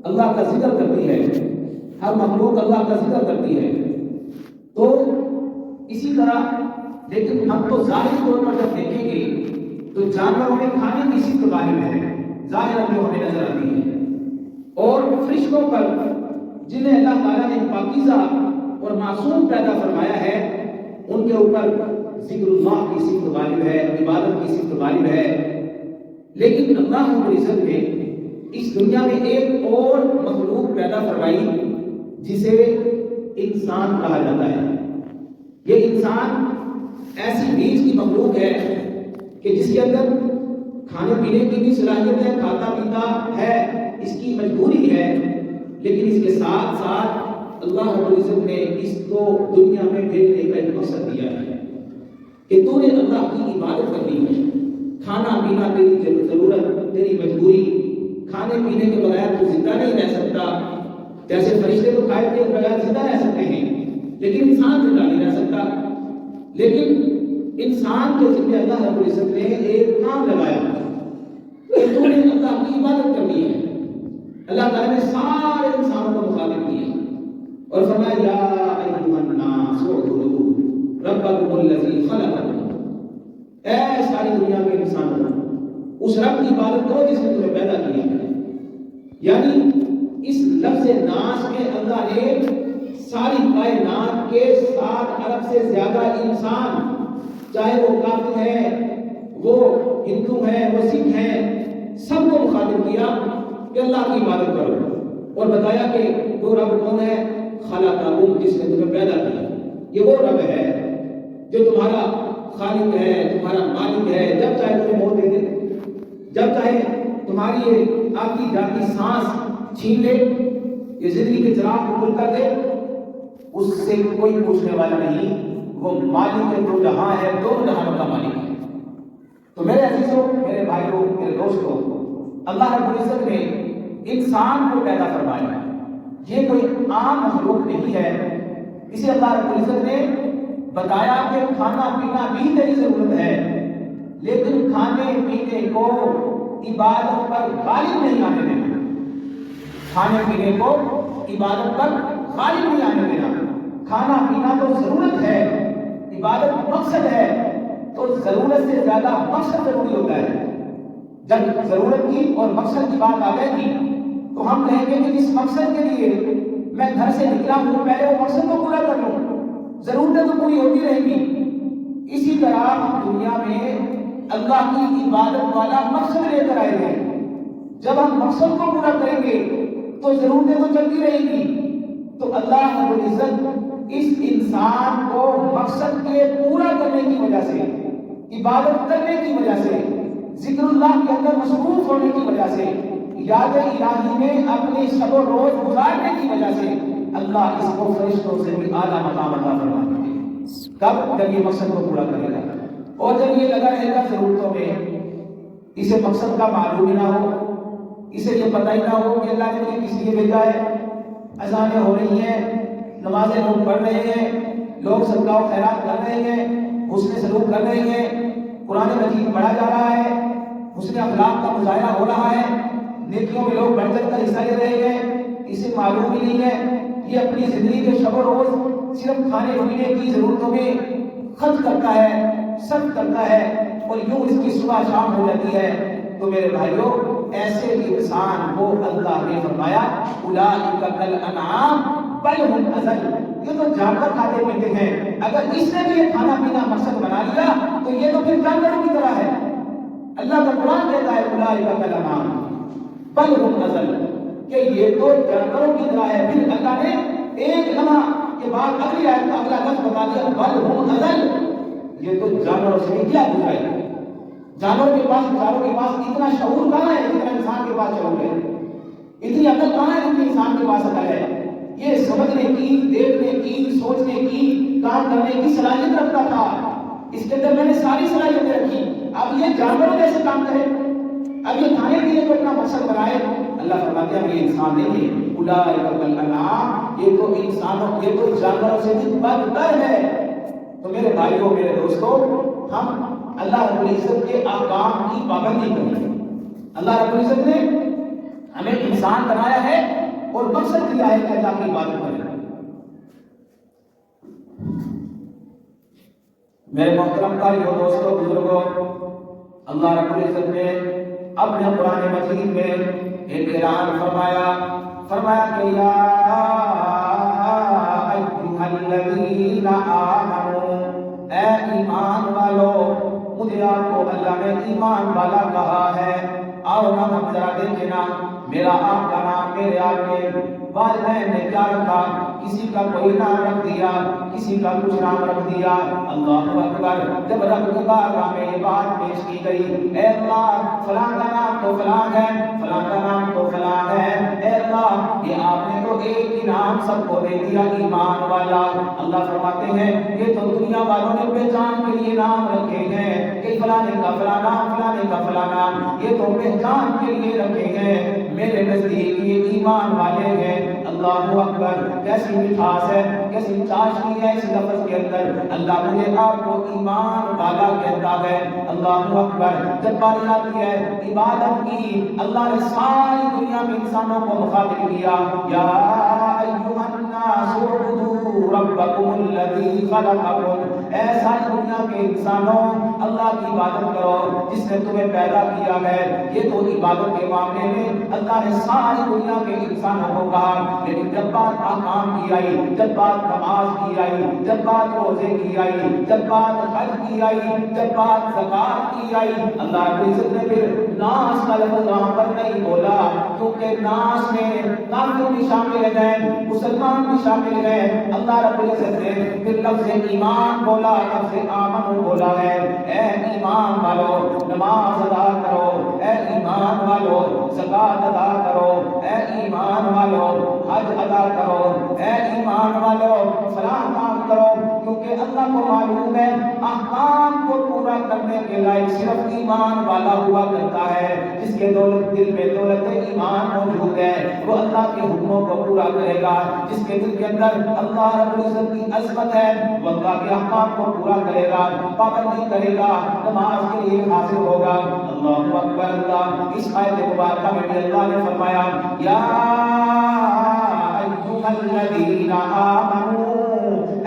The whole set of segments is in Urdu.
اللہ کا ذکر کرتی ہے، ہر مخلوق اللہ کا ذکر کرتی ہے، تو اسی طرح لیکن ہم تو ظاہری طور پر جب دیکھیں گے تو جانوروں میں کھانے کی صفت غالب ہے، ظاہر جو ہمیں نظر آتی ہے، اور فرشتوں پر جنہیں اللہ تعالیٰ نے پاکیزہ اور معصوم پیدا فرمایا ہے، ان کے اوپر ذکر اللہ کی صفت غالب ہے، عبادت کی صفت غالب ہے۔ لیکن اللہ رب العزت نے اس دنیا میں ایک اور مخلوق پیدا فرمائی جسے انسان کہا جاتا ہے۔ یہ انسان ایسی بیج کی مخلوق ہے کہ جس کے اندر کھانے پینے کی بھی صلاحیت ہے، کھاتا پیتا ہے، اس کی مجبوری ہے، لیکن اس کے ساتھ ساتھ اللہ رب العزت نے اس کو دنیا میں بھیجنے کا ایک مقصد دیا ہے کہ تو نے اللہ کی عبادت کرنی ہے۔ کھانا پینا تیری ضرورت، تیری مجبوری، کھانے پینے کے بغیر تو زندہ نہیں رہ سکتا، جیسے فرشتے تو کھائے کے بغیر زندہ رہ سکتے ہیں لیکن انسان زندہ نہیں رہ سکتا۔ لیکن انسان کے ذمہ اللہ رب العزت نے ایک کام لگایا کہ تو نے اللہ کی عبادت کرنی ہے۔ اللہ تعالیٰ نے سارے انسانوں کو مخاطب کیا اور فرمایا یا ایھا الناس اعبدوا ربکم الذی خلقکم، اے ساری دنیا کے انسانوں اس رب کی عبادت کرو جس نے تمہیں پیدا کیا ہے۔ یعنی اس لفظ ناس میں اللہ نے ساری کائنات کے 7 ارب سے زیادہ انسان، چاہے وہ کافر ہیں، وہ ہندو ہیں، وہ سکھ ہیں، سب کو مخاطب کیا کہ اللہ کی عبادت کرو، اور بتایا کہ وہ رب کون ہے؟ خلقکم، جس نے تمہیں پیدا کیا۔ یہ وہ رب ہے جو تمہارا خالق ہے، تمہارا مالک ہے، جب چاہے تمہیں موت دے دے، جب چاہے تمہاری یہ آتی جاتی سانس چھین لے، یہ زندگی کے چراغ کو بند کر دے، اس سے کوئی پوچھنے والا نہیں، وہ مالک ہے، دو جہاں ہے، دونوں جہانوں کا مالک ہے۔ تو میرے عزیزوں، میرے بھائیوں، میرے دوستوں، اللہ رب العزت نے انسان کو پیدا فرمایا، یہ کوئی عام مخلوق نہیں ہے۔ اسے اللہ رب العزت نے بتایا کہ کھانا پینا بھی تیری ضرورت ہے، لیکن کھانے پینے کو عبادت پر غالب نہیں آنے دینا، کھانے پینے کو عبادت پر غالب نہیں آنے دینا۔ کھانا پینا تو ضرورت ہے، عبادت مقصد ہے، تو ضرورت سے زیادہ مقصد ضروری ہوتا ہے۔ جب ضرورت کی اور مقصد کی بات آ جائے گی تو ہم کہیں گے کہ جس مقصد کے لیے میں گھر سے نکلا ہوں پہلے وہ مقصد کو پورا کر لوں، ضرورتیں تو پوری ہوتی رہیں گی۔ اسی طرح ہم دنیا میں اللہ کی عبادت والا مقصد لے کر آئے ہیں، جب ہم مقصد کو پورا کریں گے تو ضرورتیں تو چلتی رہیں گی۔ تو اللہ رب العزت اس انسان کو مقصد کے پورا کرنے کی وجہ سے، عبادت کرنے کی وجہ سے، ذکر اللہ کے اندر مصروف ہونے کی وجہ سے، یاد الہی میں اپنے شب و روز گزارنے کی وجہ سے اللہ اس کو فرشتوں سے بھی اعلیٰ مقام عطا فرماتے ہیں۔ کب؟ جب یہ مقصد کو پورا کرے گا، اور جب یہ لگا رہے گا ضرورتوں میں، اسے مقصد کا معلوم ہی نہ ہو، اسے یہ پتہ ہی نہ ہو کہ اللہ نے مجھے کس لیے بھیجا ہے۔ اذانیں ہو رہی ہیں، نمازیں لوگ پڑھ رہے ہیں، لوگ صدقہ و خیرات کر رہے ہیں، حسن سلوک کر رہے ہیں، قرآن مجید پڑھا جا رہا ہے، حسن اخلاق کا مظاہرہ ہو رہا ہے، نیکیوں میں لوگ بڑھ چڑھ کر حصہ لے رہے ہیں، اسے معلوم ہی نہیں ہے یہ اپنی زندگی کے شب و روز صرف کھانے پینے کی ضرورتوں میں خرچ کرتا ہے، صرف کرتا ہے، اور یوں اس کی صبح شام ہو جاتی ہے۔ تو میرے بھائیوں، ایسے انسان کو اللہ نے فرمایا اولئک کالانعام بل ہم اضل، یہ تو جانور کھاتے پیتے ہیں، اگر اس نے بھی یہ کھانا پینا مقصد بنا لیا تو یہ تو پھر جانوروں کی طرح ہے۔ اللہ کا قرآن کہتا ہے اولئک کالانعام بل ہم اضل، کہ یہ تو جانوروں کی طرح ہے۔ پھر اللہ نے ایک لمحہ کے بعد اگلی آیت کا اگلا لفظ بتا دیا بل ہم اضل، یہ تو جانوروں سے کیا گزرا ہے۔ جانوروں کے پاس اتنا شعور کہاں ہے جتنا انسان کے پاس شعور ہے، اتنی عقل کہاں ہے جتنی انسان کے پاس عقل ہے۔ یہ سمجھنے کی، دیکھنے کی، سوچنے کی، کام کرنے کی صلاحیت رکھتا تھا، اس کے اندر میں نے ساری صلاحیتیں رکھی۔ اب یہ جانوروں جیسے کام کرے، اب یہ کھانے پینے کو اپنا مقصد بنائے، اللہ فرماتے ہیں یہ انسان نہیں ہے، اولئک کالانعام، یہ تو انسانوں، یہ تو جانوروں سے بھی بدتر ہے۔ تو میرے بھائیوں، میرے دوستوں، ہم اللہ رب العزت کے احکام کی پابندی کریں۔ اللہ رب العزت نے ہمیں انسان بنایا ہے اور مقصد کیا ہے کہ اللہ کی عبادت کریں۔ میرے محترم بھائیوں، دوستوں، بزرگوں، اللہ رب العزت نے اپنے قرآن مجید میں ایک اعلان فرمایا کہ یا ایھا الذین آمنوا، اے ایمان والو، مجھے آپ کو اللہ نے ایمان والا کہا ہے۔ آؤ نا ہم ذرا دیکھیں نا، میرا آپ کا نام، میرے آپ کے والدین نے کیا رکھا؟ کسی کا کوئی نام رکھ دیا، کسی کا کچھ نام رکھ دیا۔ اللہ اکبر! جب رب کی بارگاہ میں یہ بات پیش کی گئی، اے اللہ فلاں کا نام تو فلاں ہے، فلاں کا نام تو فلاں ہے، اے اللہ یہ آپ نے تو ایک ہی نام سب کو دے دیا، ایمان والا۔ اللہ فرماتے ہیں یہ تو دنیا والوں نے پہچان کے لیے نام رکھے ہیں کہ فلانے کا فلاں نام، فلانے کا فلاں نام، یہ تو پہچان کے لیے رکھے ہیں، میرے نزدیک یہ ایمان والے ہیں۔ اللہ اکبر! کیسی مٹھاس ہے، کیسی چاشنی ہے اس لفظ کے اندر۔ اللہ مجھے آپ کو ایمان والا کہتا ہے۔ اللہ اکبر! جب باری آتی ہے عبادت کی، اللہ نے ساری دنیا کے انسانوں کو مخاطب کیا، یا ایھا الناس اعبدوا ربکم الذی خلقکم، اے ساری دنیا کے انسانوں اللہ کی عبادت کرو جس نے تمہیں پیدا کیا ہے۔ یہ تو عبادت کے معاملے میں اللہ نے ساری دنیا کے انسانوں کو کہا، لیکن جب بات احکام کی آئی، جب بات نماز کی آئی، جب بات روزے کی آئی، جب بات حج کی آئی، جب بات زکات کی آئی، اللہ رب العزت نے پھر ناس کا لفظ وہاں پر نہیں بولا، کیونکہ ناس میں کافر بھی شامل ہیں، مسلمان بھی شامل ہیں۔ اللہ رب العزت نے پھر لفظ ایمان بولا، لفظ آمن بولا ہے۔ اے ایمان والو نماز ادا کرو، اے ایمان والو زکات ادا کرو، اے ایمان والو حج ادا کرو، اے ایمان والو فلاں کام کرو، کیونکہ اللہ کو معلوم ہے احکام کو پورا کرنے کے لائق صرف ایمان والا ہوا کرتا ہے۔ جس کے دل میں دولت ایمان موجود ہے وہ اللہ کے حکموں کو پورا کرے گا۔ جس کے دل کے اندر اللہ رب العزت کی عظمت ہے وہ اللہ کے احکام کو پورا کرے گا، پابندی کرے گا، نماز کے لیے حاضر ہوگا۔ اللہ اکبر! اللہ اس آیت مبارکہ میں بھی اللہ نے فرمایا، یا ایھا الذین آمنوا،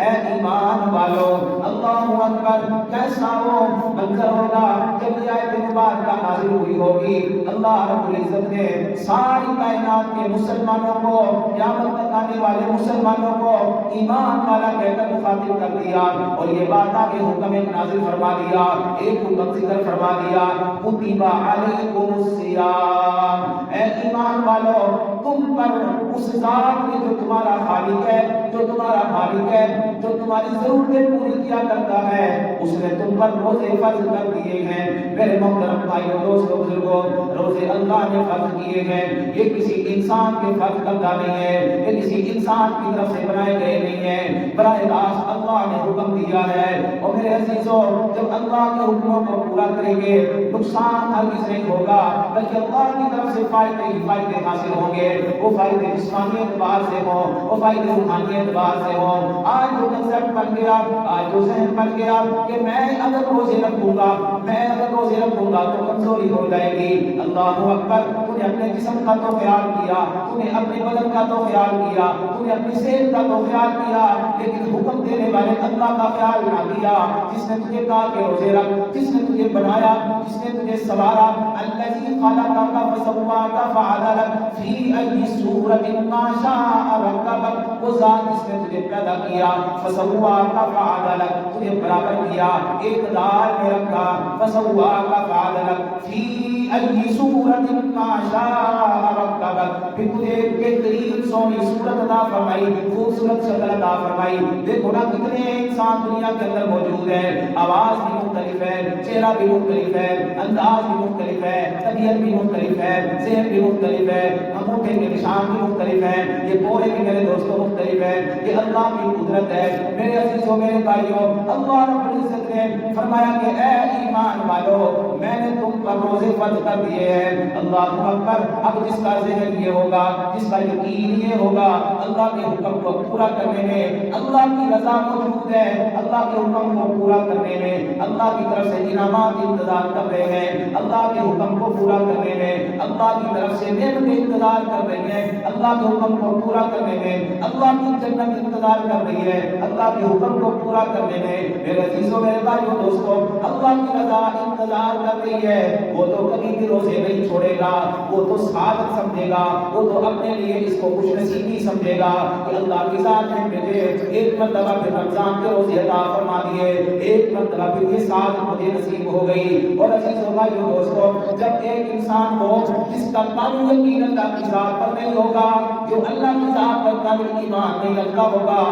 اے ایمان والو۔ اللہ اکبر! کیسا وہ منظر ہوگا جب یہ آیت مبارکہ نازل ہوئی ہوگی۔ اللہ رب العزت نے ساری کائنات کے مسلمانوں کو، قیامت تک آنے والے مسلمانوں کو ایمان والا کہہ کر مخاطب کر دیا، اور یہ بات آگے حکم ایک نازل فرما دیا، ایک حکم ذکر فرما دیا، کتب علیکم الصیام، اے ایمان والو تم پر اس ذات نے جو تمہارا خالق ہے، جو تمہارا مالک ہے، جو تمہاری ضرورتیں پوری کیا کرتا ہے، اس نے تم پر روزے فرض کر دیے ہیں۔ میرے محترم بھائیوں، دوستوں، بزرگوں، روزے اللہ نے فرض کیے ہیں، یہ کسی انسان کے فرض کردہ نہیں ہے، یہ کسی انسان کی طرف سے بنائے گئے نہیں ہیں، براہ راست اللہ نے حکم دیا ہے۔ اور میرے عزیزوں، جب اللہ کے حکموں کو پورا کریں گے نقصان ہرگز نہیں ہوگا، بلکہ اللہ کی طرف سے فائدے ہی فائدے حاصل ہوں گے۔ وہ فائدے جسمانی اعتبار سے ہوں، وہ فائدے روحانی اعتبار سے ہوں۔ آج جو کنسپٹ بن گیا، آج جو ذہن بن گیا کہ میں اگر روزے رکھوں گا، میں اگر روزے رکھوں گا تو کمزوری ہو جائے گی۔ اللہ اکبر! تو نے اپنے جسم کا تو خیال کیا، تو نے اپنے بدن کا تو خیال کیا، تو نے اپنی صحت کا تو خیال کیا، لیکن حکم دینے والے اللہ کا خیال نہ کیا، جس نے تجھے کہا کہ روزے رکھ، جس نے تجھے بنایا، جس نے تجھے سنوارا۔ الذی خلقک فسواک فعدلک فی ای صورت ما شاء رکبک، وہ ذات جس نے تجھے پیدا کیا، فسواک فعدلک، تجھے برابر کیا، اعتدال میں رکھا، فسواک فعدلک فی ای صورت ما شاء رکبک، پھر تجھے بہترین سونی صورت عطا فرمائی، خوبصورت شکل عطا فرمائی۔ دیکھو نا کتنے انسان دنیا کے اندر موجود ہیں، آواز بھی مختلف ہے، چہرہ بھی مختلف ہے، انداز بھی مختلف ہے، طبیعت بھی مختلف ہے، ذہن بھی مختلف ہے، انگوٹھے کے نشان بھی مختلف ہیں، یہ پورے بھی میرے دوستوں مختلف ہے۔ یہ اللہ کی قدرت ہے۔ میرے عزیزوں، میرے بھائیوں، اللہ رب العزت نے فرمایا کہ اے ایمان والو میں نے تم پر روزے فرض کر دیے ہیں۔ اللہ اکبر۔ اب جس کا ذہن یہ ہوگا، جس کا یقین یہ ہوگا اللہ کے حکم کو پورا کرنے میں اللہ کی رضا موجود ہے، اللہ کے حکم کو پورا کرنے میں اللہ کی طرف سے انعامات انتظار کر رہے ہیں، اللہ کے حکم کو پورا کرنے میں اللہ کی طرف سے نعمتیں انتظار کر رہی ہیں، اللہ کے حکم کو پورا کرنے میں اللہ کی جنت انتظار کر رہی ہے، اللہ کے حکم کو پورا کرنے میں میرے عزیزوں میرے بھائیوں دوستوں اللہ کی رضا انتظار کر رہی ہے۔ وہ تو کبھی بھی روزے نہیں چھوڑے گا، وہ تو سعادت سمجھے گا، وہ تو اپنے لیے اس کو خوش نصیبی سمجھے گا کہ اللہ کی ذات نے مجھے ایک مرتبہ پھر رمضان کے روزے عطا فرما دیے، ایک مرتبہ پھر یہ سعادت مجھے نصیب ہو گئی۔ اور عزیزوں بھائیوں دوستوں جب ایک انسان ہو جس کا کامل یقین اللہ کی ذات پر نہیں ہوگا، جو اللہ کی ذات پر کامل ایمان نہیں رکھتا ہوگا،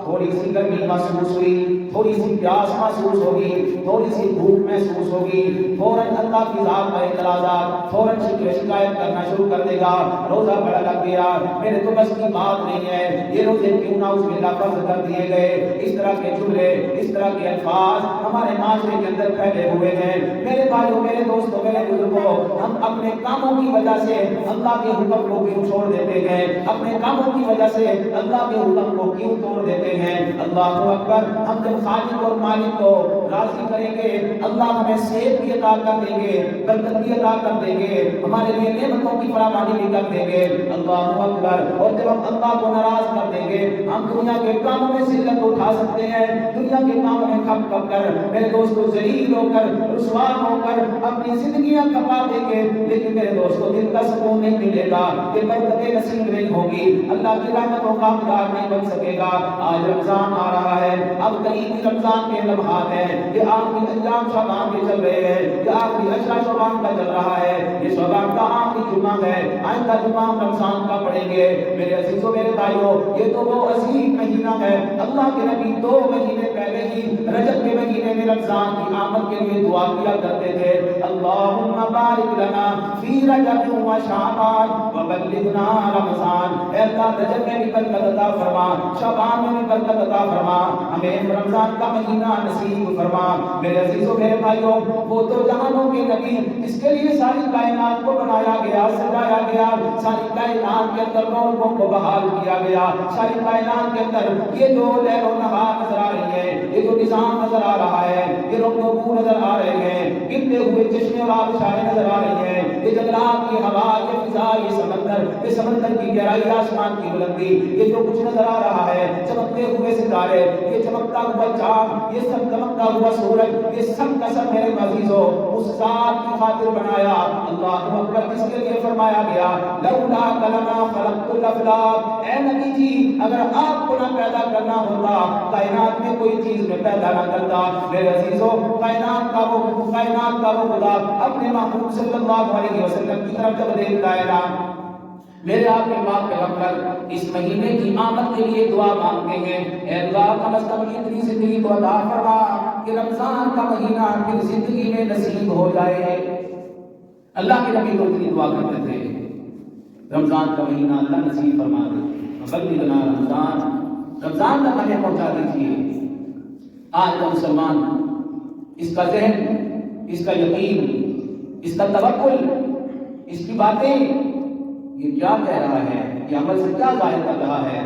تھوڑی سی گرمی محسوس ہوئی، تھوڑی سی پیاس محسوس ہوگی، تھوڑی سی بھوک محسوس ہوگی، فوراً اللہ کی ذات پر اعتراضات، فوراً شکایت کرنا شروع کر دے گا، روزہ بڑا لگ گیا، میرے تو بس کی بات نہیں ہے، یہ روزے کیوں نہ اس میں فرض کر دیے گئے۔ اس طرح کے جملے، اس طرح کے الفاظ ہمارے معاشرے کے اندر پھیلے ہوئے ہیں۔ میرے بھائیوں میرے دوستوں میرے بزرگوں، ہم اپنے کاموں کی وجہ سے اللہ کے حکم کو کیوں چھوڑ دیتے ہیں، اپنے کاموں کی وجہ سے اللہ کے حکم کو کیوں توڑ دیتے ہیں۔ اللہ اکبر۔ ہم جب خالق اور مالک کو راضی کریں گے اللہ ہمیں صحت بھی عطا کر دیں گے، برکت بھی عطا کر دیں گے، ہمارے لیے نعمتوں کی فراوانی بھی کر دیں گے۔ اللہ اکبر۔ اور جب ہم اللہ کو ناراض کر دیں گے ہم دنیا کے کاموں میں ذلت اٹھا سکتے ہیں، دنیا کے کاموں میں کھپ کھپ کر میرے دوستوں ذلیل ہو کر رسوا ہو کر اپنی زندگیاں کھپا دیں گے، لیکن میرے دوستوں دل کا سکون نہیں ملے گا، یہ برکتیں نصیب نہیں ہوگی، اللہ کی رحمتوں کا حقدار نہیں بن سکے گا۔ آج رمضان آ رہا ہے، اب قریب رمضان کے لمحات ہیں، یہ آخری ایام شعبان کے چل رہے ہیں، یہ آخری عشرہ شعبان کا چل رہا ہے، یہ شعبان کا آخری جمعہ ہے، آئندہ جمعہ رمضان کا پڑھیں گے۔ میرے عزیزوں میرے بھائیوں یہ تو وہ عظیم مہینہ ہے، اللہ کے نبی 2 مہینے پہلے ہی رجب کے مہینے میں رمضان کی آمد کے لیے دعا کیا کرتے تھے، اللہم بارک لنا فی رجب و شعبان وبلغنا رمضان۔ اے اللہ رجب میں بھی برکت عطا فرما، شعبان میں بھی برکت عطا فرما، ہمیں رمضان کا مہینہ نصیب فرما۔ میرے عزیزوں میرے بھائیوں وہ تو جہانوں کے نبی اس کے لیے ساری کائنات کو بنایا گیا، سجایا گیا، ساری کائنات کے اندر رونقوں کو بحال کیا گیا، ساری کائنات کے اندر یہ جو لیل و نہار نظر آ رہی ہے، یہ جو نظام نظر آ رہا ہے، یہ رونق و بو نظر آ رہے ہیں، گرتے ہوئے چشمے اور آبشاریں نظر آ رہی ہیں، یہ جنگلات کی ہوا، یہ فضا، یہ سمندر کی گہرائی، آسمان کی بلندی، یہ جو کچھ نظر آ رہا ہے، چمکتے ہوئے ستارے، یہ چمکتا ہوا چاند، یہ سب چمکتا ہوا سورج، یہ سب کا سب میرے عزیزوں اس ذات کی خاطر بنایا۔ اللہ اکبر۔ اس کے لیے فرمایا گیا لولا کلمہ خلقت الافلاک، اے نبی جی اگر آپ کو نہ پیدا کرنا ہوتا کائنات میں کوئی چیز میں پیدا نہ کرتا۔ میرے عزیزوں کائنات کا وہ خدا اپنے محبوب صلی اللہ علیہ وسلم کی طرف جب دیکھتا ہے نا، میرے آپ کے پاک پیغمبر اس مہینے کی آمد کے لیے دعا مانگتے ہیں، اے اللہ کم از کم اتنی زندگی تو عطا فرما کہ رمضان کا مہینہ پھر زندگی میں نصیب ہو جائے۔ اللہ کے نبی کو اتنی دعا کرتے تھے رمضان کا مہینہ اللہ نصیب فرما دے، بلغنا رمضان تک ہمیں پہنچا دیجیے۔ آج کا مسلمان اس کا ذہن، اس کا یقین، اس کا توکل، اس کی باتیں یہ کیا کہہ رہا ہے، یہ عمل سے کیا ظاہر کر رہا ہے،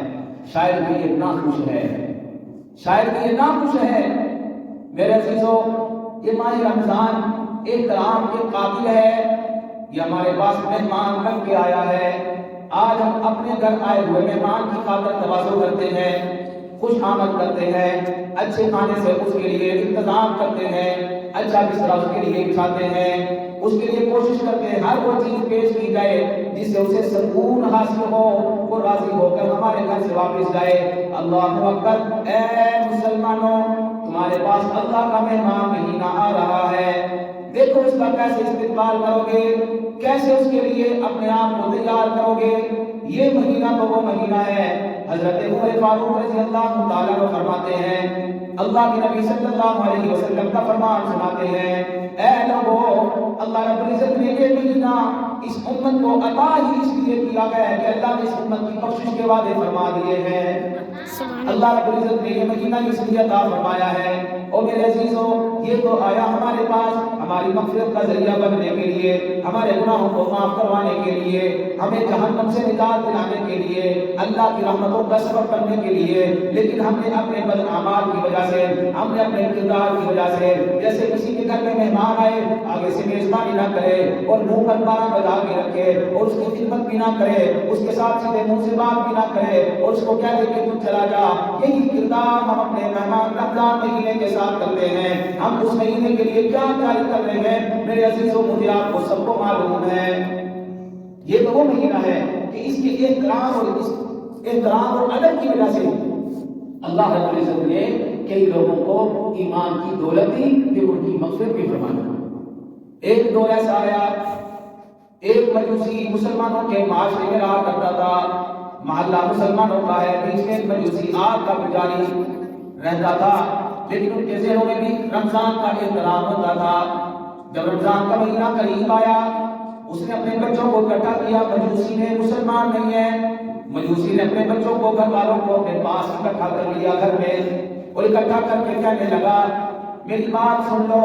شاید کہ یہ ناخوش ہے، شاید کہ یہ ناخوش ہے۔ میرے عزیزوں یہ ماہ رمضان احترام کے قابل ہے، یہ ہمارے پاس مہمان بن کے آیا ہے۔ آج ہم اپنے گھر آئے ہوئے مہمان کی خاطر تواضع کرتے ہیں، خوش آمد کرتے ہیں، اچھے کھانے سے اس کے لیے انتظام کرتے ہیں، اچھا بستر اس کے لیے بچھاتے ہیں، اس کے لیے کوشش کرتے ہیں ہر وہ چیز پیش کی جائے جس سے اسے سکون حاصل ہو، وہ راضی ہو کر ہمارے گھر سے واپس جائے۔ اللہ اکبر۔ اے مسلمانوں تمہارے پاس اللہ کا مہمان مہینہ آ رہا ہے، دیکھو اس کا کیسے استقبال کرو گے، کیسے اس کے لیے اپنے آپ کو تیار کرو گے۔ یہ مہینہ تو وہ مہینہ ہے، حضرت عمر فاروق رضی اللہ تعالیٰ عنہ فرماتے ہیں، اللہ کے نبی صلی اللہ علیہ وسلم کا فرمان سناتے ہیں، اے لوگو اللہ رب العزت نے یہ مہینہ اس امت کو عطا ہی اس لیے کیا گیا ہے کہ اللہ نے اس امت کی بخشش کے وعدے فرما دیے ہیں۔ اللہ رب العزت نے یہ مہینہ اس لیے عطا فرمایا ہے۔ اور میرے عزیزوں، یہ تو آیا ہمارے پاس ہماری مغفرت کا ذریعہ بننے کے لیے، ہمارے گناہوں کو معاف کروانے کے لیے، ہمیں جہنم سے نجات دلانے کے لیے، اللہ کی رحمتوں کا سبب کرنے کے لیے۔ لیکن ہم نے اپنے بد اعمال کی وجہ سے، ہم نے اپنے کردار کی وجہ سے، جیسے کسی کے گھر میں مہمان آئے آگے سے میزبانی نہ کرے اور منہ پر بارہ بجا کے رکھے اور اس کی خدمت بھی نہ کرے، اس کے ساتھ سیدھے منہ سے بات بھی نہ کرے اور اس کو کہہ دے کہ تو چلا جا، یہی کردار ہم اپنے مہمان رمضان مہینے کے ساتھ کرتے ہیں۔ ہم اس مہینے کے لیے کیا تیاری کر رہے ہیں میرے عزیزوں، مجھے آپ کو سب کو معلوم ہے۔ یہ تو وہ مہینہ ہے کہ اس کے احترام اور ادب کی وجہ سے اللہ رب العزت نے کئی لوگوں کو ایمان کی دولت دی، پھر ان کی مغفرت بھی فرمایا۔ ایک دور ایسا آیا، ایک مجوسی مسلمانوں کے معاشرے میں رہا کرتا تھا، محلہ مسلمانوں کا ہے، بیچ میں ایک مجوسی آگ کا پجاری رہتا تھا، لیکن ان کے ذہنوں میں بھی رمضان کا احترام ہوتا تھا۔ جب رمضان کا مہینہ قریب آیا، اس نے اپنے بچوں کو اکٹھا کیا، مجوسی نے مسلمان نہیں ہے، مجوسی نے اپنے بچوں کو، گھر والوں کو اپنے پاس اکٹھا کر لیا گھر میں، اور اکٹھا کر کے کہنے لگا میری بات سن لو،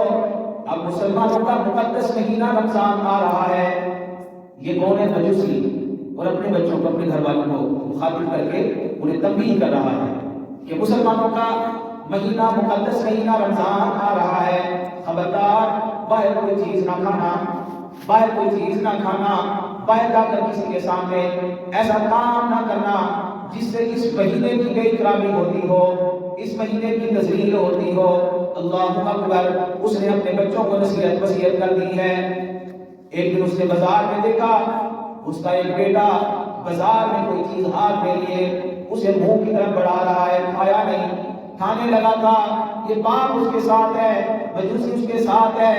اب مسلمانوں کا مقدس مہینہ رمضان آ رہا ہے۔ یہ کون ہے؟ مجوسی، اور اپنے بچوں کو، اپنے گھر والوں کو مخاطب کر کے انہیں تنبیہ کر رہا ہے کہ مسلمانوں کا مہینہ، مقدس مہینہ رمضان آ رہا ہے، خبردار باہر کوئی چیز نہ کھانا، باہر کوئی چیز نہ کھانا، باہر جا کر کسی کے سامنے ایسا کام نہ کرنا جس سے اس مہینے کی بے اکرامی ہوتی ہو، اس مہینے کی تذلیل ہوتی ہو۔ اللہ اکبر، اس نے اپنے بچوں کو نصیحت وصیت کر دی ہے۔ ایک دن اس نے بازار میں دیکھا، اس کا ایک بیٹا بازار میں کوئی چیز ہاتھ میں لیے اسے منہ کی طرف بڑھا رہا ہے، کھایا نہیں، کھانے لگا تھا۔ یہ باپ اس کے ساتھ ہے، مجوسی اس کے ساتھ ہے۔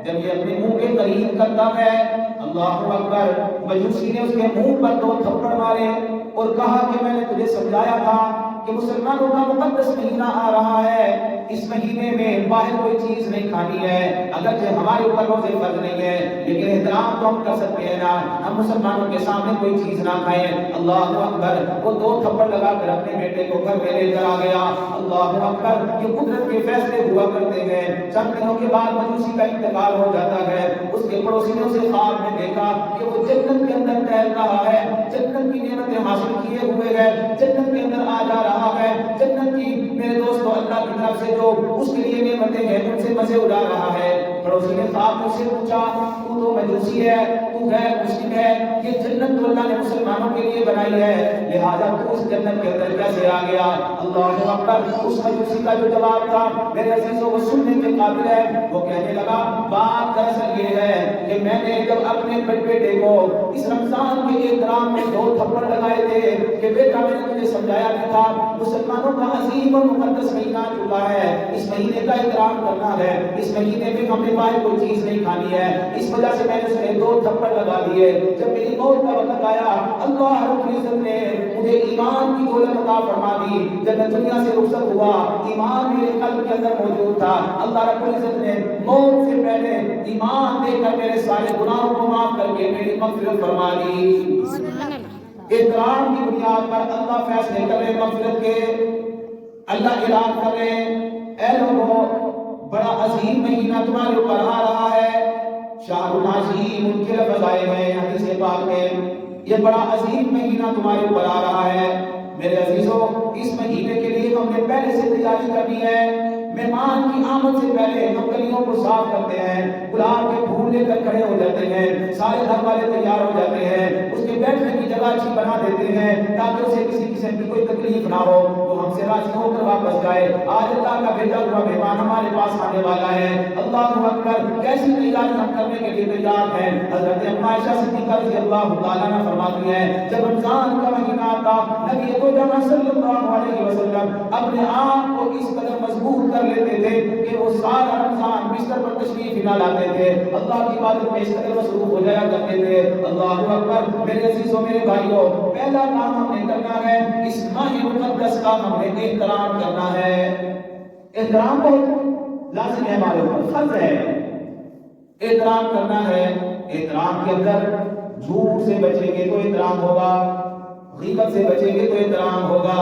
جب یہ اپنے منہ کے قریب کرتا ہے، اللہ اکبر، مجوسی نے اس کے منہ پر 2 تھپڑ مارے اور کہا کہ میں نے تجھے سمجھایا تھا کہ مسلمانوں کا مقدس مہینہ آ رہا ہے، اس مہینے میں باہر کوئی چیز نہیں کھانی ہے، اگرچہ ہمارے اوپر روزے فرض نہیں ہے لیکن احترام تو ہم کر سکتے ہیں نا، ہم مسلمانوں کے سامنے کوئی چیز نہ کھائیں۔ اللہ اکبر، وہ 2 تھپڑ لگا کر اپنے بیٹے کو گھر میں لے کر آ گیا۔ اللہ اکبر، یہ قدرت کے فیصلے ہوا کرتے ہیں۔ چند دنوں کے بعد مجوسی کا انتقال ہو جاتا ہے۔ اس کے پڑوسیوں سے خواب میں دیکھا کہ وہ جنت کے اندر ٹہل رہا ہے، جنت کی نعمتیں حاصل کیے ہوئے ہے، جنت کے اندر آ جا رہا ہے، جنت کی میرے دوستو اللہ کی طرف سے جو اس کے لیے نعمتیں ہیں ان سے مزے اڑا رہا ہے۔ پڑوسی نے خواب میں سے پوچھا تو مجوسی ہے، تو غیر مسلم ہے، یہ جنت تو اللہ نے مسلمانوں کے لیے بنائی ہے، لہذا تو اس جنت کے اندر کیسے آ گیا؟ اللہ اکبر، اس مجوسی کا جو جواب تھا میرے عزیزوں وہ سننے کے قابل ہے۔ وہ کہنے لگا بات دراصل یہ ہے کہ میں نے جب اپنے بیٹے کو اس رمضان کے احترام میں 2 تھپڑ لگائے تھے کہ بیٹا میں نے تجھے سمجھایا بھی تھا مسلمانوں کا عظیم اور مقدس مہینہ چکا ہے، اس مہینے کا احترام کرنا ہے، اس مہینے میں ہم نے باہر کوئی چیز نہیں کھانی ہے، اس وجہ سے میں نے اس میں 2 تھپڑ لگا دیے۔ جب میری موت کا وقت آیا اللہ رب العزت نے مجھے ایمان کی دولت عطا فرما دی۔ جب میں دنیا سے رخصت ہوا ایمان میرے قلب کے اندر موجود تھا، اللہ رب العزت نے موت سے پہلے ایمان دے کر میرے سارے گناہوں کو معاف کر کے میری مغفرت فرما دی۔ احترام کی بنیاد پر اللہ فیصلے کر رہے مغفرت کے، اللہ اعلان کر رہے اے لوگوں بڑا عظیم مہینہ تمہارے اوپر آ رہا ہے، شہر العظیم ان کے لفظ آئے ہیں حدیث پاک میں، یہ بڑا عظیم مہینہ تمہارے اوپر آ رہا ہے۔ میرے عزیزوں اس مہینے کے لیے ہم نے پہلے سے تیاری کرنی ہے۔ مہمان کی آمد سے پہلے ہم گلیوں کو صاف کرتے ہیں، گلاب کے پھول لے کر کھڑے ہو جاتے ہیں، سارے گھر والے تیار ہو جاتے ہیں، اس کے بیٹھنے کی جگہ اچھی بنا دیتے ہیں تاکہ اسے کسی قسم کی کوئی تکلیف نہ ہو، وہ ہم سے راضی ہو کر واپس جائے۔ آج اللہ کا بھیجا ہوا مہمان ہمارے پاس آنے والا ہے، اللہ اکبر، کیسی تیاری ہم کرنے کے لیے تیار ہیں۔ حضرت عائشہ صدیقہ رضی اللہ تعالیٰ عنہ فرماتی ہیں جب رمضان کا مہینہ آتا نبی کو جمع صلی اللہ علیہ وسلم اپنے آپ کو اس قدر مضبوط کر لیتے تھے کہ وہ سارا رمضان بستر پر تشریف نہ لاتے تھے، اللہ کی عبادت میں اس قدر مصروف ہو جایا کرتے تھے۔ اللہ اکبر، میرے عزیزوں میرے بھائیوں، پہلا کام ہم نے کرنا ہے اس ماہ مقدس کا ہم نے احترام کرنا ہے۔ احترام بہت لازم ہے، ہمارے اوپر فرض ہے، احترام کرنا ہے۔ احترام کے اندر جھوٹ سے بچیں گے تو احترام ہوگا، غیبت سے بچیں گے تو احترام ہوگا،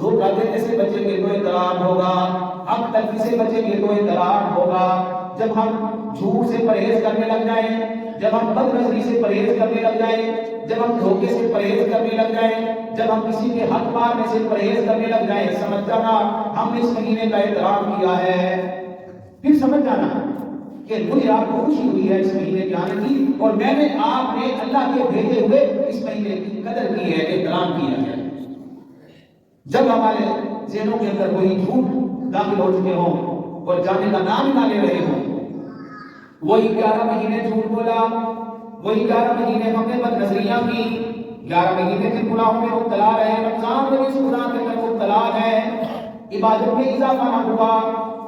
دھوکہ دینے سے بچیں گے تو احترام ہوگا، حق تلفی سے بچیں گے تو احترام ہوگا۔ جب ہم جھوٹ سے پرہیز کرنے لگ جائیں، جب ہم بد نظری سے پرہیز کرنے لگ جائیں، جب ہم دھوکے سے پرہیز کرنے لگ جائیں، جب ہم کسی کے حق مارنے سے پرہیز کرنے لگ جائیں، سمجھ جانا ہم نے اس مہینے کا احترام کیا ہے۔ پھر سمجھ جانا کہ مجھے آپ کو خوشی ہوئی ہے اس مہینے کے آنے کی، اور میں نے آپ نے اللہ کے بھیجے ہوئے اس مہینے کی قدر کی ہے، احترام کیا ہے۔ جب ہمارے ذہنوں کے اندر کوئی جھوٹ داخل ہو چکے ہوں اور جانے کا نام نہ لے رہے ہوں، وہی 11 مہینے جھوٹ بولا، وہی 11 مہینے ہم نے بد نظریاں کی، 11 مہینے کے گناہوں میں مبتلا رہے، رمضان میں اس گناہ کے اندر مبتلا ہے، عبادت میں اضافہ نہ ہوا،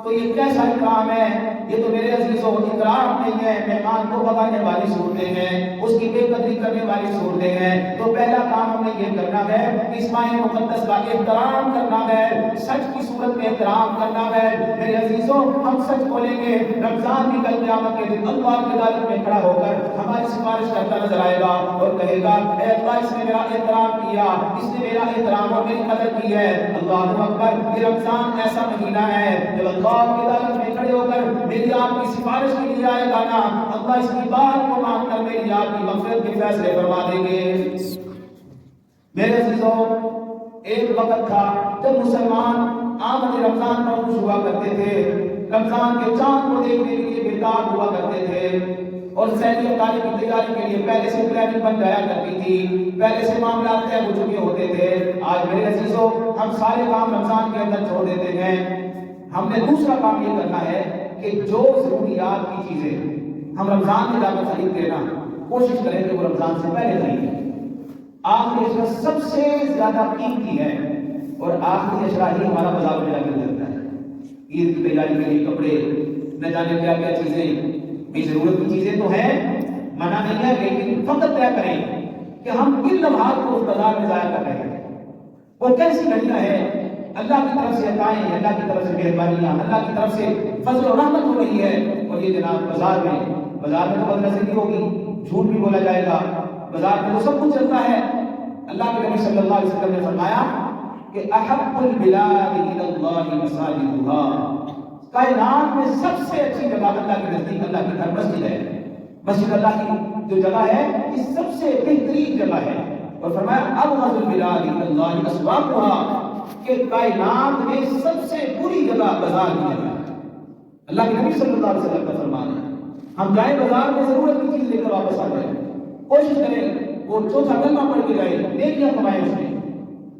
تو یہ کیسا اکرام ہے؟ یہ تو میرے عزیزوں اکرام نہیں ہے، مہمان کو بگانے والی صورتیں ہیں، اس کی بے قدری کرنے والی صورتیں ہیں۔ تو پہلا کام ہمیں یہ کرنا ہے کہ اس ماہ مقدس کا احترام کرنا ہے، سچ کی صورت میں احترام کرنا ہے۔ میرے عزیزوں ہم سچ بولیں گے، رمضان کی کل قیامت کے دن اللہ کی عدالت میں کھڑا ہو کر ہماری سفارش کرتا نظر آئے گا اور کہے گا اے اللہ اس نے میرا احترام کیا، اس نے میرا احترام اور میری قدر کی ہے۔ اللہ اکبر، یہ رمضان ایسا مہینہ ہے جب اللہ کی عدالت میں کھڑے ہو کر میری آپ کی سفارش کے لیے آئے گا نا، اللہ اس کی بات کو مان کر میری آپ کی مغفرت کے فیصلے فرما دیں گے۔ میرے عزیزوں ایک وقت تھا جب مسلمان آمد رمضان پر خوش ہوا کرتے تھے، رمضان کے چاند کو دیکھنے کے لیے بیدار ہوا کرتے تھے، اور سینی تعلیم کی تیاری کے لیے پہلے سے پلاننگ بن جایا کرتی تھی، پہلے سے معاملات طے ہو چکے ہوتے تھے۔ آج میرے عزیزوں ہم سارے کام رمضان کے اندر چھوڑ دیتے ہیں۔ ہم نے دوسرا کام یہ کرنا ہے کہ جو ضروریات کی چیزیں ہم رمضان میں جا کر خریدتے نا، کوشش کریں کہ وہ رمضان سے پہلے خریدیں۔ آخری اشرا سب سے زیادہ قیمتی ہے، اور آخری اشرا ہی ہمارا بازار میں جا کے گزرتا ہے۔ عید کی تیاری کے لیے کپڑے، نہ جانے کیا کیا چیزیں، بھی ضرورت کی چیزیں تو ہیں، منع نہیں ہے، لیکن وقت طے کریں کہ ہم کن لمحات کو اس بازار میں ضائع کر رہے ہیں۔ وہ کیسی گھڑیاں ہیں؟ اللہ کی طرف سے عطائیں، اللہ کی طرف سے مہربانیاں، اللہ کی طرف سے فضل و رحمت ہو رہی ہے، اور یہ جناب بازار میں تو بد نظری ہوگی، جھوٹ بھی بولا جائے گا، بازار میں تو سب کچھ چلتا ہے۔ اللہ کے نبی صلی اللہ علیہ وسلم نے فرمایا کہ احب البلاد الی اللہ مساجدها، کائنات میں سب سے اچھی جگہ اللہ کے نزدیک اللہ کی گھر مسجد ہے۔ مسجد اللہ کی جو جگہ ہے یہ سب سے بہترین جگہ ہے، اور فرمایا ابغض البلاد الی اللہ اسواقها، کہ کائنات میں سب سے بری جگہ بازار کی جگہ ہے۔ اللہ کے نبی صلی اللہ علیہ وسلم کا فرمان ہے۔ ہم جائیں بازار میں ضرورت کی چیز لے کر واپس آ جائیں، کوشش کریں وہ چوتھا کلمہ پڑھ کے جائیں، نیکیاں کمائیں اس میں،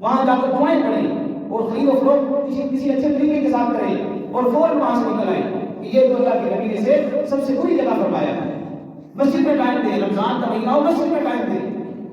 وہاں جا کر دعائیں پڑھیں اور خرید و فروخت کسی اچھے طریقے کے ساتھ کریں، اور فوراً وہاں سے نکل آئیں۔ یہ تو اللہ کے نبی نے سے سب سے بری جگہ فرمایا ہے۔ مسجد میں ٹائم دیں، رمضان کا مہینہ ہو مسجد میں ٹائم دیں۔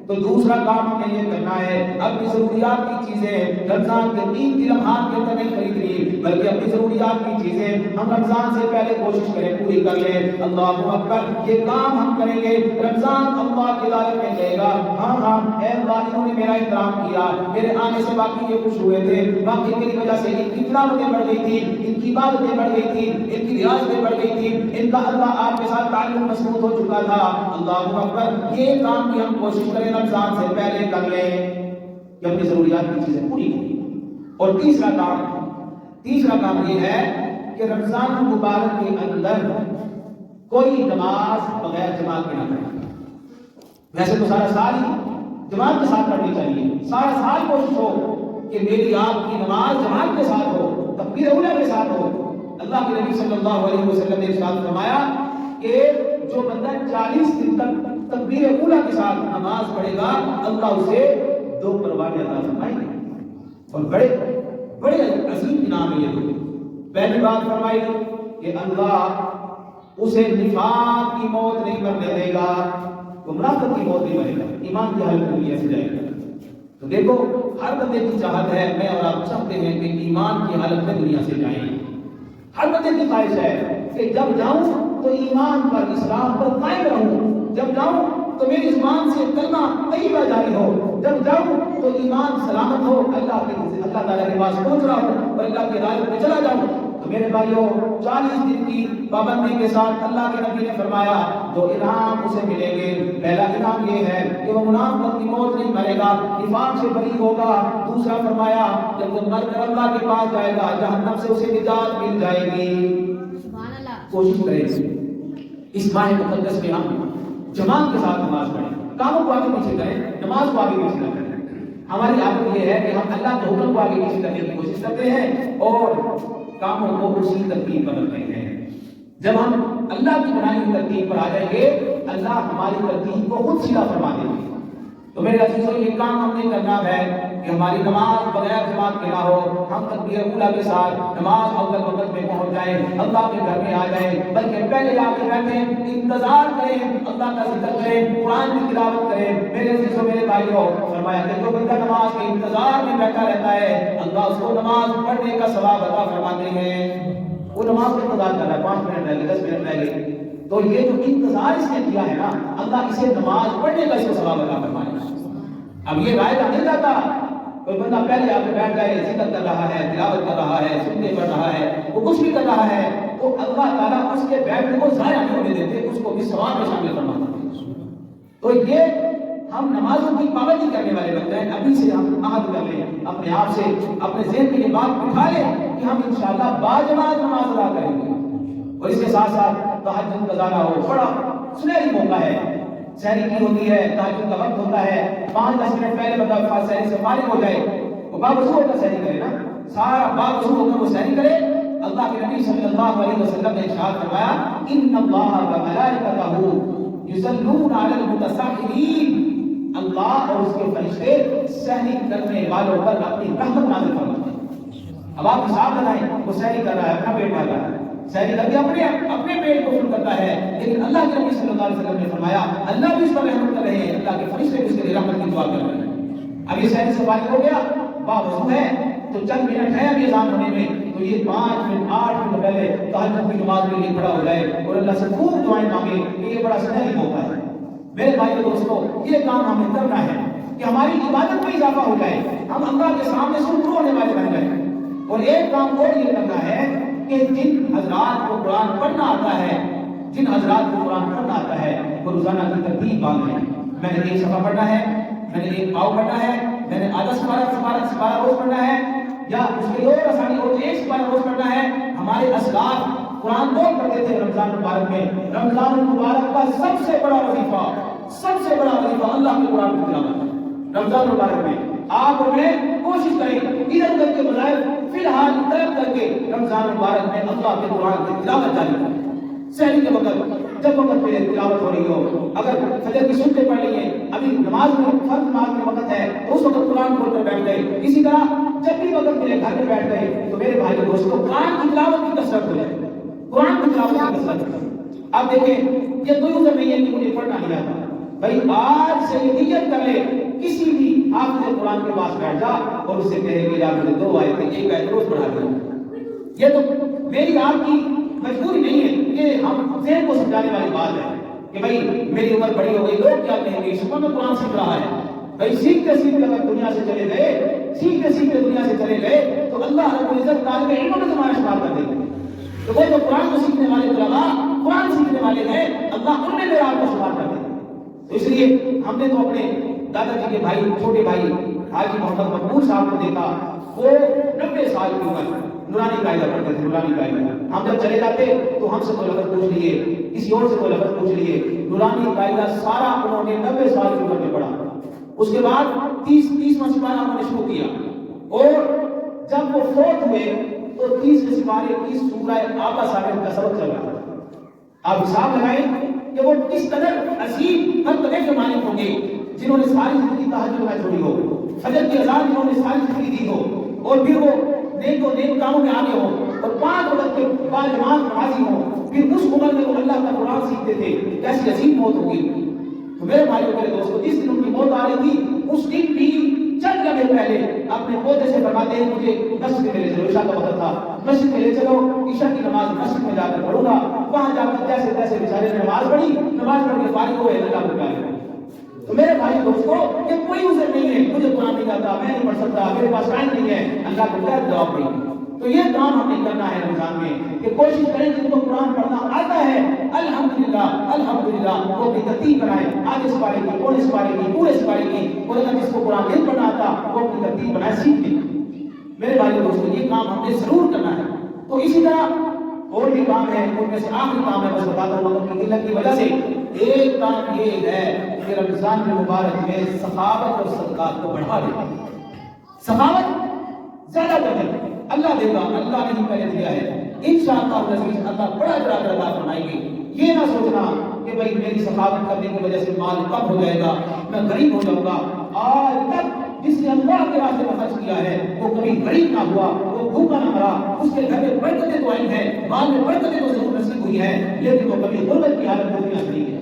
تو دوسرا کام ہمیں یہ کرنا ہے، اپنی ضروریات کی چیزیں رمضان کے 3 لمحات کے اندر نہیں خریدنی، بلکہ اپنی ضروریات کی چیزیں ہم رمضان سے پہلے کوشش کریں پوری کر لیں۔ اللہ اکبر، یہ کام ہم کریں گے، رمضان اللہ کی عدالت میں کہے گا ہاں ہاں اے اللہ انہوں نے میرا احترام کیا، میرے آنے سے باقی یہ خوش ہوئے تھے، باقی میری وجہ سے ان کی تلاوتیں بڑھ گئی تھی، ان کی عبادتیں بڑھ گئی تھی، ان کی ریاضتیں بڑھ گئی تھی، ان کا اللہ آپ کے ساتھ تعلق مضبوط ہو چکا تھا۔ اللہ اکبر، یہ کام کی ہم کوشش کریں رمضان سے پہلے کر لیں کہ اپنی ضروریات کی چیزیں پوری کریں۔ اور تیسرا کام یہ ہے کہ رمضان المبارک کے اندر کوئی نماز بغیر جماعت کے نہ پڑھے۔ ویسے تو سارا سال ہی جماعت کے ساتھ پڑھنی چاہیے، سارا سال کوشش ہو کہ میری آپ کی نماز جماعت کے ساتھ ہو، تکبیر اولیٰ کے ساتھ ہو۔ اللہ کے نبی صلی اللہ علیہ وسلم نے ارشاد فرمایا کہ جو بندہ 40 دن تک تکبیر اولیٰ کے ساتھ نماز پڑھے گا، اللہ اسے 2 پروانے عطا فرمائیں گے، اور بڑے عظیم انعام ہے یہ۔ پہلی بات فرمائی کہ اللہ اسے نفاق کی موت نہیں مرنے دے گا، گمراہت کی موت نہیں مرے گا، ایمان کی حالت میں ایسے جائے گا۔ تو دیکھو ہر بندے کی چاہت ہے، میں اور آپ چاہتے ہیں کہ ایمان کی حالت میں دنیا سے جائیں، ہر بندے کی خواہش ہے کہ جب جاؤں تو ایمان پر، اسلام پر قائم رہوں، جب جاؤں تو میری زبان سے کلمہ طیبہ جاری ہو، جب جاؤں تو ایمان سلامت ہو، اللہ تعالیٰ کے پاس پہنچ رہا ہوں اور اللہ کی عدالت میں چلا جاؤں۔ تو میرے بھائیوں 40 دن کی پابندی کے ساتھ اللہ کے نبی نے فرمایا 2 انعام اسے ملیں گے. پہلا انعام یہ ہے کہ وہ منافقت کی موت نہیں مرے گا, نفاق سے بری ہوگا. دوسرا فرمایا جب وہ مر کر اللہ کے پاس جائے گا جہنم سے اسے نجات مل جائے گی. کوشش کریں اس ماہ مقدس میں ہم جماعت کے ساتھ نماز پڑھیں, کاموں کو آگے پیچھے کریں, نماز کو آگے پیچھے نہ کریں. ہماری عادت یہ ہے کہ ہم اللہ کے حکم کو آگے پیچھے کرنے کی کوشش کرتے ہیں اور کاموں کو اسی ترتیب پر رکھتے ہیں. جب ہم اللہ کی بنائی ہوئی ترتیب پر آ جائیں گے اللہ ہماری ترتیب کو خود سیدھا فرما دیں گے. تو میرے عزیزوں یہ کام ہم نے کرنا ہے کہ ہماری نماز بغیر جماعت کے نہ ہو. ہم تکبیر اولیٰ کے ساتھ نماز اول وقت میں پہنچ جائیں, اللہ کے گھر میں آ جائیں, بلکہ پہلے آ کے بیٹھیں, انتظار کریں, اللہ کا ذکر کریں, قرآن کی تلاوت کریں. میرے عزیزوں میرے بھائیوں فرمایا کہ جو بندہ نماز کے انتظار میں بیٹھا رہتا ہے اللہ اس کو نماز پڑھنے کا ثواب عطا فرماتے ہیں. وہ نماز کا انتظار کر رہا ہے, 5 منٹ رہ گئے, 10 منٹ رہ گئے, تو یہ جو انتظار اس نے کیا ہے نا اللہ اسے نماز پڑھنے کا اس کو ثواب عطا فرمائے. اب یہ رائے کا نہیں جاتا کوئی بندہ پہلے آ کے بیٹھ جائے, ذکر کر رہا ہے, تلاوت کر رہا ہے, سننے پڑھ رہا ہے, وہ کچھ بھی کر رہا ہے, تو اللہ تعالیٰ اس کے بیٹھنے کو ضائع نہیں ہونے دیتے, اس کو بھی ثواب میں شامل فرماتے ہیں. تو یہ ہم نمازوں کی پابندی کرنے والے بن جائیں. ابھی سے ہم عہد کر لیں اپنے آپ سے, اپنے ذہن میں یہ بات بٹھا لیں کہ ہم انشاءاللہ باجماعت نماز ادا کریں گے. اور اس کے ساتھ ساتھ تہجد کا گزارا ہو, بڑا سنہری موقع ہے, سحری کی ہوتی ہے, تہجد کا وقت ہوتا ہے, 5-10 منٹ پہلے بندہ سحری سے فارغ ہو جائے, وہ باوضو ہو کر سحری کرے نا, سارا باوضو ہو کر وہ سحری کرے. اللہ کے نبی صلی اللہ علیہ وسلم نے ارشاد فرمایا ان اللہ وملائکتہ یصلون علی المتساحرین, اللہ اور اس کے فرشتے سحری کرنے والوں پر اپنی رحمت نازل فرماتے ہیں. اب آپ حساب لگائیں, وہ سحری کر رہا ہے, اپنا پیٹ بھر رہا ہے, سحری کر کے اپنے پیٹ کو فل کرتا ہے, لیکن اللہ کے نبی صلی اللہ علیہ وسلم نے فرمایا اللہ بھی اس پر رحمت کر رہے ہیں, اللہ کے فرشتے بھی اس کے لیے رحمت کی دعا کر رہے ہیں. اب یہ سحری سے فارغ ہو گیا, باوضو ہے, تو چند منٹ ہے ابھی اذان ہونے میں, تو یہ 5 منٹ 8 منٹ پہلے تہجد کی نماز کے لیے کھڑا ہو جائے اور اللہ سے خوب دعائیں مانگے کہ یہ بڑا سنہری موقع ہے. میرے بھائیو دوستو یہ کام ہمیں کرنا ہے کہ ہماری عبادت میں اضافہ ہو جائے, ہم اللہ کے سامنے سرخرو ہونے والے بن جائیں. اور ایک کام اور یہ کرنا ہے کہ جن حضرات کو قرآن پڑھنا آتا ہے, جن حضرات کو قرآن پڑھنا آتا ہے وہ روزانہ کی ترتیب باندھیں. میں نے 1 صفحہ پڑھنا ہے, میں نے 1 پاؤ پڑھنا ہے, میں نے آدھا سپارہ روز پڑھنا ہے, یا اس کے اور آسانی ہو 1 سپارہ روز پڑھنا ہے. ہمارے اسلاف قرآن بہت پڑھتے تھے رمضان مبارک میں. رمضان المبارک کا سب سے بڑا وظیفہ اللہ کے قرآن کی تلاوت ہے. رمضان مبارک میں آپ میں کوشش کریں ادھر ادھر کے بجائے فی الحال طلب کر کے رمضان مبارک میں اللہ کے قرآن کی تلاوت جاری کریں. سحری کے وقت جب وقت پہ تلاوت ہو رہی ہو, اگر فجر کی سنتیں پڑھ لی ہیں, ابھی نماز میں فرض نماز میں وقت ہے تو اس وقت قرآن کھول کر بیٹھ گئے. اسی طرح جب بھی وقت ملے گھر میں بیٹھ گئے تو میرے بھائی دوستوں قرآن کی تلاوت کی کثرت ہو جائے, قرآن کی تلاوت کی کثرت. اب دیکھیں یہ کوئی عذر نہیں ہے کہ مجھے پڑھنا نہیں آتا, بھائی آج سے یہ نیت کر لے کسی بھی حافظ قرآن کے پاس بیٹھ جا اور اس سے کہے کہ یار مجھے 2 آیتیں 1 آیت روز پڑھا دیں. یہ تو میری آپ کی مجبوری نہیں ہے, یہ ہم ذہن کو سمجھانے والی بات ہے کہ بھائی میری عمر بڑی ہو گئی, لوگ کیا کہیں گے, صبح میں قرآن سیکھ رہا ہے. بھائی سیکھتے سیکھتے اگر دنیا سے چلے گئے, سیکھتے سیکھتے دنیا سے چلے گئے تو اللہ رب العزت طالب علم میں تمہارا شمار کر دے گا. تو وہ جو قرآن کو سیکھنے والے علماء قرآن سیکھنے والے ہیں اللہ ان میں میرا آپ کو شمار کر دے گا. تو اس لیے ہم نے تو اپنے دادا جی کے بھائی, چھوٹے بھائی حاجی محمد مقبول صاحب کو دیکھا, وہ 90 سال کی عمر نورانی قاعدہ پڑھتے تھے. نورانی قاعدہ ہم جب چلے جاتے تو ہم سے کوئی لفظ پوچھ لیے, کسی اور سے کوئی لفظ پوچھ لیے. نورانی قاعدہ سارا انہوں نے 90 سال کی عمر میں پڑھا. اس کے بعد 30واں سپارہ انہوں نے شروع کیا, اور جب وہ فوت ہوئے تو 30ویں سپارے کی سورہ آبا صاحب کا سبق چل رہا تھا. آپ حساب لگائیں کہ وہ کس قدر عظیم مرتبے کے مالک ہوں گے جنہوں نے ساری زندگی تہجد نہ چھوڑی ہو, فجر کی اذان جنہوں نے ساری زندگی دی ہو, اور پھر وہ نیک کاموں میں آگے ہو, اور 5 وقت کے باجماعت نمازی ہو, پھر اس عمر میں وہ اللہ کا قرآن سیکھتے تھے. کیسی عظیم موت ہوگی. تو میرے بھائیوں میرے دوستوں جس دن ان کی موت آ رہی تھی اس دن بھی چند لمحے پہلے اپنے پودے سے فرماتے ہیں مجھے مسجد میں لے چلو, عشاء کا وقت تھا, مسجد میں لے چلو, عشاء کی نماز مسجد میں جا کر پڑھوں گا. وہاں جا کر جیسے تیسے بیچارے نے نماز پڑھی, نماز پڑھ کے فارغ ہوئے, اللہ کو پیارے. تو میرے بھائی دوستوں یہ کوئی عذر نہیں ہے مجھے قرآن نہیں آتا, میں نہیں پڑھ سکتا, میرے پاس ٹائم نہیں ہے. اللہ کو کیا جواب دیں, تو یہ کام ہمیں کرنا ہے رمضان میں کہ کوشش کریں جن کو قرآن پڑھنا آتا ہے الحمدللہ الحمدللہ وہ اپنی ترتیب بنائے، آج اس پارے کی، پونے اس پارے کی، پورے اس پارے کی، اور اگر جس کو قرآن نہیں پڑھنا آتا وہ اپنی ترتیب بنائے، سیکھ لے۔ میرے بھائی دوستو یہ کام ہم نے ضرور کرنا ہے۔ تو اسی طرح اور بھی کام ہے، ان میں سے آخری کام ہے، بس بتاتا ہوں وقت کی قلت کی وجہ سے، ایک کام یہ ہے کہ رمضان المبارک میں سخاوت اور صدقات کو بڑھا دے، سخاوت زیادہ کر دے، اللہ دے گا، اللہ نے ہی پہلے دیا ہے، انشاءاللہ العزیز اللہ بڑا بڑا کر عطا فرمائیں گے۔ یہ نہ سوچنا کہ بھائی میری سخاوت کرنے کی وجہ سے مال کم ہو جائے گا، میں غریب ہو جاؤں گا۔ آج تک جس نے اللہ کے راستے میں خرچ کیا ہے وہ کبھی غریب نہ ہوا، وہ بھوکا نہ مرا، اس کے گھر میں برکتیں تو آئی ہیں، مال میں برکتیں تو ضرور نصیب ہوئی ہیں، لیکن وہ کبھی غربت کی حالت میں نہیں ہے۔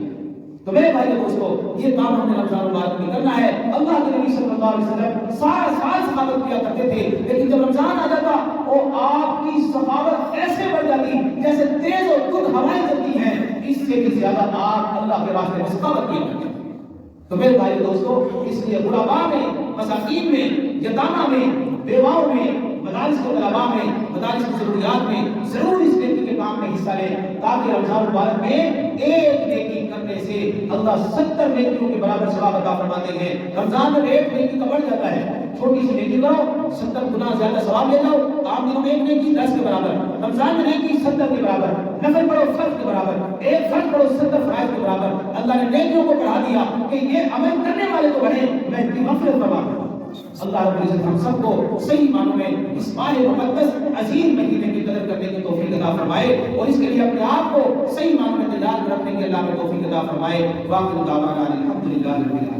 تو میرے بھائی دوستو یہ کام ہم نے رمضان المبارک میں کرنا ہے۔ اللہ کے نبی صلی اللہ علیہ وسلم سارا سال سخاوت کیا کرتے تھے، لیکن جب رمضان آ جاتا وہ آپ کی سخاوت ایسے بڑھ جاتی جیسے تیز اور تند ہوائیں چلتی ہیں، اس سے بھی زیادہ آپ اللہ کے راستے میں سخاوت کیا کرتے ہیں۔ تو میرے بھائی دوستو اس لیے غرباء میں، مساکین میں، یتامہ میں، بیواؤں میں، مدارس کے طلباء میں، مدارس کی ضروریات میں ضرور اس نیکی کے کام میں حصہ لیں، تاکہ رمضان المبارک میں ایک نیکی کرنے سے اللہ 70 نیکیوں کے برابر ثواب عطا فرماتے ہیں۔ رمضان میں ایک نیکی کا بڑھ جاتا ہے، چھوٹی سی نیکی کرو 70 گنا زیادہ ثواب لے جاؤ، عام دنوں میں ایک نیکی 10 کے برابر، رمضان میں نیکی 70 کے برابر، نفل پڑھو فرض کے برابر، ایک فرض پڑھو 70 فرائض کے برابر۔ اللہ نے نیکیوں کو بڑھا دیا کہ یہ عمل کرنے والے تو بڑھے، میں ان کی مغفرت فرما دوں۔ اللہ رب العزت ہم سب کو صحیح معنوں میں اس ماہ مقدس عظیم مہینے کی قدر کرنے کی توفیق عطا فرمائے، اور اس کے لیے اپنے آپ کو صحیح معنوں میں تیار رکھنے کی اللہ میں توفیق عطا فرمائے۔ واقعی دعوانا الحمدللہ رب العالمین۔